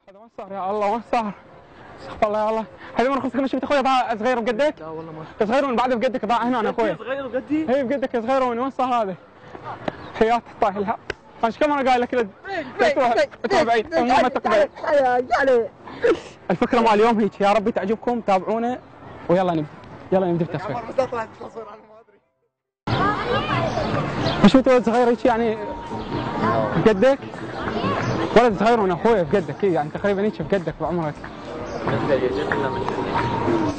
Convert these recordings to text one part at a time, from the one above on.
هذا وين صار يا الله وين صار؟ استغفر الله يا الله، حبيبي رخصك انا شفت اخوي ضاع صغير بقدك؟ لا والله ما صغيرون بعده بقدك ضاع هنا انا اخوي. صغير بقدي؟ اي بقدك صغيرون وين صار هذا؟ حياة طايح الها، انا كم مره قايل لك لا بعيد ما تقبل. الفكرة مال اليوم هيك، يا ربي تعجبكم تابعونا ويلا نبدا، يلا نبدا التصوير. شفت ولد صغير هيك يعني بقدك؟ ولد صغير وانا اخوي بقدك يعني تقريبا هيك بقدك بعمرك.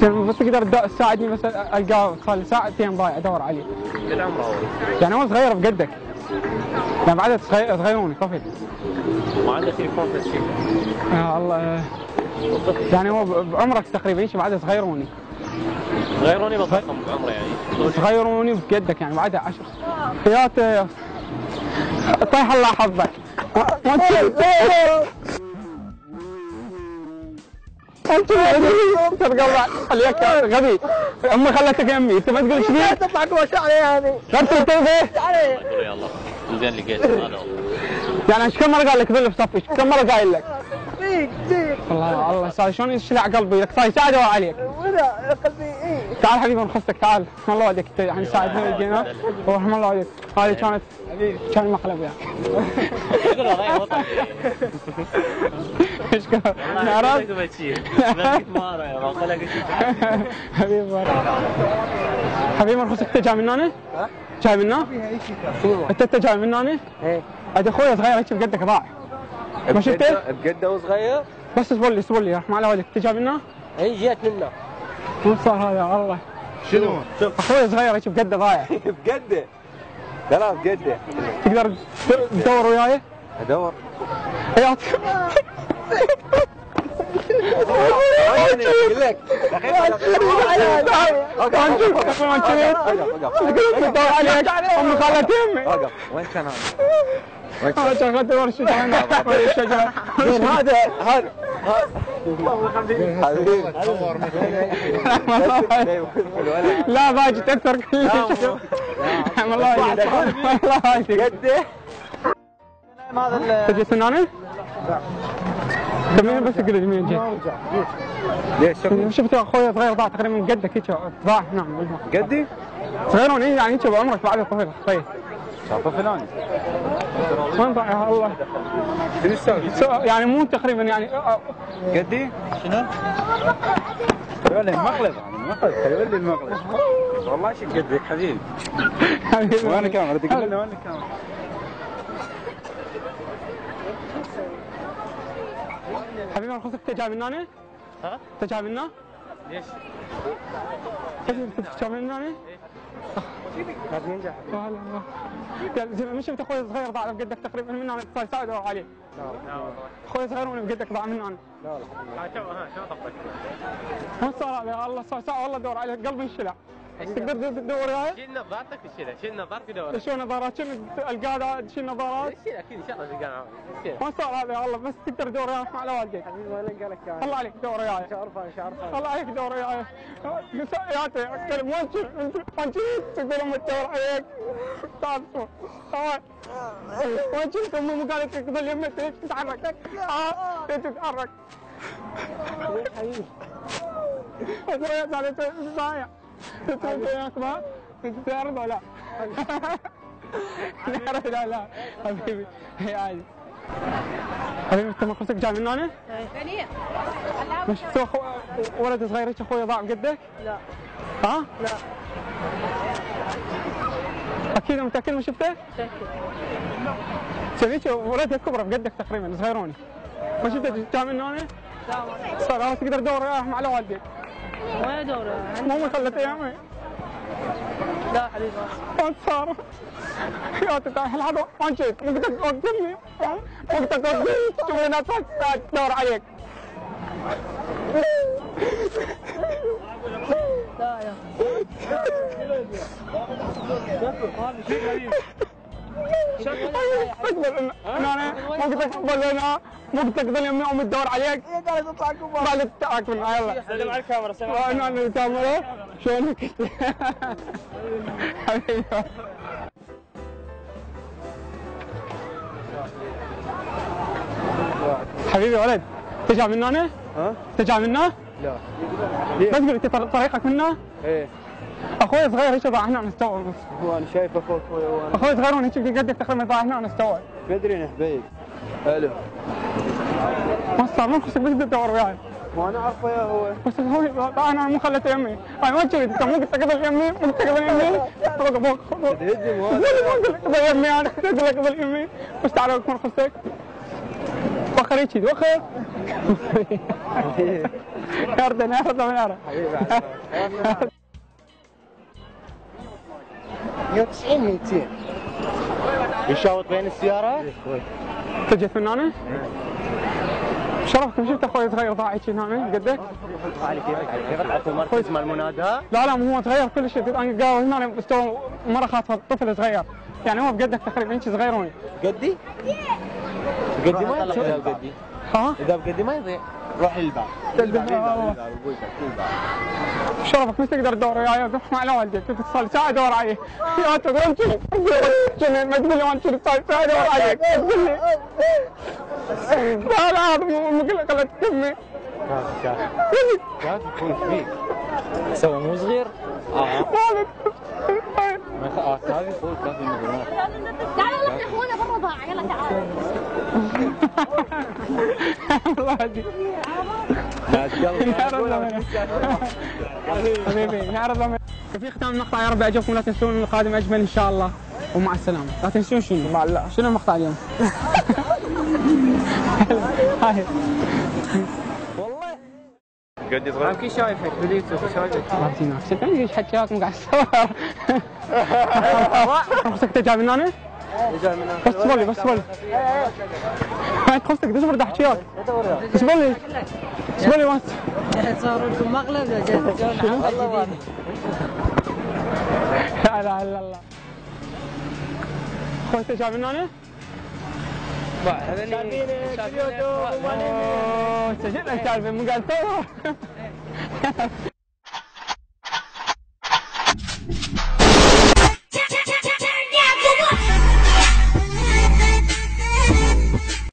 بس تقدر تساعدني بس القاه، صار لي ساعتين ضايع ادور عليه. قد عمره هو؟ يعني هو صغير بقدك. يعني بعد صغيروني طفل. ما عنده تليفون بس شيء. يا الله. يعني هو بعمرك تقريبا هيك بعد صغيروني. صغيروني بالضخم بعمره يعني. صغيروني بقدك يعني بعد 10 حياته. طيح الله حظك. انت ترقى خليك غبي. امي خلتك يمي انت ما تقول ايش بيه؟ تطلع كوش علي هذه. شفت انت بيه؟ علي. يلا زين لقيت هذا. يعني ايش كم مره قال لك ذل في صفك؟ كم مره قايل لك؟ كثير. الله الله صار شلون يشلع قلبي لك صار يساعد عليك. ولا قلبي ايه. تعال حبيبي نخصك تعال، رحم الله والديك يعني ساعدنا وجينا ورحم الله والديك. هذه كان مقلب يعني. يقول والله وطن. اشكر. نعرف؟ حبيبي حبيبي نخصك انت جاي من هنا؟ جاي منا؟ انت جاي من هنا؟ ايه. هذا اخوي صغير هيك بقدك ضاع. ما شفته؟ بقده وصغير؟ بس اصبر لي رحم الله والديك، انت جاي منا؟ اي جيت منه. وين صار هذا يا الله؟ شنو؟ اخوي صغير هيك بقده ضايع. بقده؟ لا لا بقده. تقدر تدور وياي؟ ادور. حياتك. اقول لك دور عليك امي خالت يمي. وقف وين كان هذا؟ هذا شغلت ورشه الشجره. هذا لا باجي تاثر كلش. والله والله قده هذا تجي سنانه؟ كمين بس قل يمين جيت. ليش؟ شفت اخوي صغير ضاع تقريبا قدك هيك ضاع هنا قدي؟ صغيرون يعني هيك بعمرك بعد طفل صغير. شافه فلاني. وين ضاع يا الله؟ شنو تسوي؟ يعني مو تقريبا يعني قدي؟ شنو؟ خلي المقلب خلي لي المقلب. والله شو قدك حبيبي. حبيبي وين الكاميرا؟ تقول لنا وين الكاميرا؟ حبيبي نخصك انت جاي من هنا؟ ها؟ انت جاي منا؟ ليش؟ انت جاي من هنا؟ هذا ينجح. لا مش انت اخوي صغير ضاع بقدك تقريبا من هنا صار يساعد عليه. لا اخوي صغير وانا بقدك ضاع من هنا. لا لا شو طبك؟ ما صار هذا الله صار ساعه والله ادور عليه قلبي انشلع. تقدر تدور وياي؟ شيل نظارتك تشيلها، شيل نظارتك تدور. شو نظارات؟ شنو القاعده تشيل نظارات؟ شيل اكيد ان شاء الله تلقاها. ما صار هذا يا الله بس تقدر تدور وياي على والديك. حبيبي وين قالك كان؟ الله عليك دور وياي. مش عارفه. الله عليك دور وياي. ياتي اتكلم وين تقول امي تدور عليك. تعال شوف. وين كنت امي مو قالت لك تظل يمك ليش تتحرك؟ ليش تتحرك؟ حبيبي. بس على ضايع. تترك وياك ما؟ انت تعرض ولا لا؟ لا حبيبي هي عادي. حبيبي انت ما خصك جاي من هنا؟ ايه. مش تسوي ولد صغير هيك اخوي ضاع بقدك؟ لا. ها؟ لا. اكيد متاكد ما شفته؟ متأكد. سويت ولد كبره بقدك تقريبا صغيروني. ما شفته جاي من هنا؟ لا. صار تقدر تدور وياهم على والديك. وين ادور؟ مو خلت ايامي. لا حبيبي. وين صار؟ يا تتاح الحظ وين جيت؟ وقتك وقتني وقتك تشوف الناس تدور عليك. لا لا. اصبر انا وقتك ظل يمي امي تدور عليك. هي قالت تطلع كبار. قالت تعال كنا يلا. سلم على الكاميرا سلم. انا الكاميرا شلونك؟ حبيبي حبيبي ولد انت جاي من هنا؟ ها؟ انت جاي من هنا؟ لا. بس قول انت طريقك من هنا؟ ايه. اخوي صغير هيك ضاع هنا نستوعب بس. هو انا شايف اخوك وانا اخوي صغير وانا هيك قدك تقريبا ضاع هنا نستوعب. بدري حبيب. الو. ما صار ما نخشك بس تدور وياي. وانا عارفه يا هو. بس هو انا مو خليت يمي، انا ما جريت انت مو قلت قبل يمي، مو قلت قبل يمي، فوق تهدم مو وانا. قلت قبل يمي انا قلت لك قبل يمي، بس تعال اكون خصك. وخر هيك وخر. يردنا يرد من ارى. حبيبي 190 200. يشاوط بين السيارات؟ انت جيت من هنا؟ شرفك شفت اخوي صغير ضاع هيك هنا قدك؟ علي كيفك تعرفوا مركز مال المنادى؟ لا مو هو صغير كل شيء انا قاعد هنا بس تو مره خاطفه طفل صغير يعني هو بقدك تقريبا هيك صغيروني قدي؟ قدي ما يضيع اذا بقدي. ها؟ اذا بقدي ما يضيع. روح للباب. شرفك مش تقدر تدور وياي روح مع والدك كنت صار ساعه ادور عليه يا تقول شنو ما تقول لي وانا صار ساعه ادور عليك تقول لي لا هذا مو قلت تمي شاف يكون فيك. سوى مو صغير؟ هذه فوق كافي مدينات. تعالوا نفتح هنا برا ضاع يلا تعالوا. الله يهديك حبيبي نعرض لهم في ختام المقطع. يا رب يعجبكم لا تنسون القادم اجمل ان شاء الله ومع السلامه. لا تنسون شنو؟ مع الله. شنو المقطع اليوم؟ هاي والله قد صغير كي شايفك باليوتيوب شايفك. ما فينا شفت ايش حكيات مو قاعد اصور. خصك تجي من هنا؟ بس تبولي بس تبولي. هاي خصك دش برد حكيات. بس تبولي. بس تبولي وانت. تصوروا لكم مقلب يا جدعان. لا اله الا الله. خوي تجي من هنا؟ شايفينك باليوتيوب اوه سجلنا شايفين مو قاعد تصور.